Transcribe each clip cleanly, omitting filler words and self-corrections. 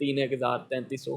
3,000-3,300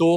2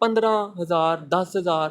15,000 10,000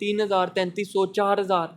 3,000 3,300 4,000,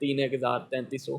3,000-3,300